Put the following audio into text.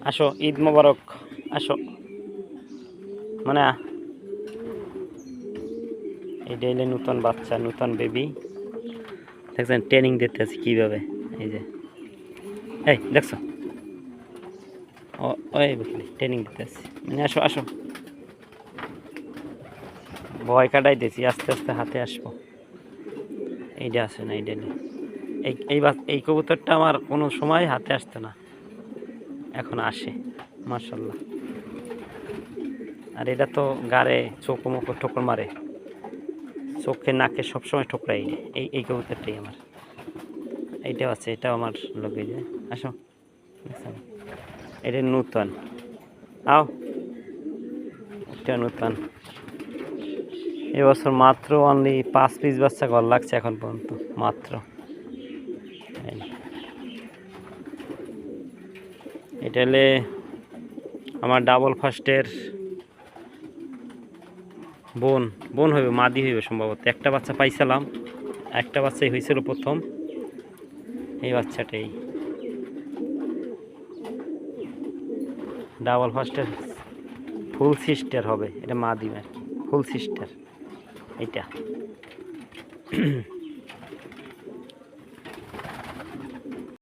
আসো, ঈদ মোবারক। আসো, মানে এই ডেইলি নতুন বাচ্চা, নতুন বেবি দেখছেন, ট্রেনিং দিতে আছে কীভাবে। এই যে এই দেখছো, ওই বুঝলি ট্রেনিং দিতে আছে, মানে আসো আসো, ভয় কাটাইতেছি, আস্তে আস্তে হাতে আসবো। এইটা আছে না, এই ডেলি এই কবুতরটা আমার কোনো সময় হাতে আসতো না, এখন আসে মাশাল্লাহ। আর এটা তো গাড়ে চোখ মুখ ঠোকর মারে, চোখে নাকে সবসময় ঠোকরাই। এই কবুতরটাই আমার, এইটাও আছে, এটাও আমার লোকে যে। আসো, দেখছেন এটা নূতন, আও এটা নূতন। এবছর মাত্র অনলি 5 পিস বাচ্চা ঘর লাগছে এখন পর্যন্ত মাত্র। এটা হলে আমার ডাবল ফার্স্টের বোন বোন হইবে, মাদি হইবে সম্ভবত। একটা বাচ্চা পাইছিলাম, একটা বাচ্চাই হয়েছিল প্রথম, এই বাচ্চাটাই ডাবল ফার্স্টের ফুল সিস্টার হবে, এটা মাদি আর কি, ফুল সিস্টার এইটা।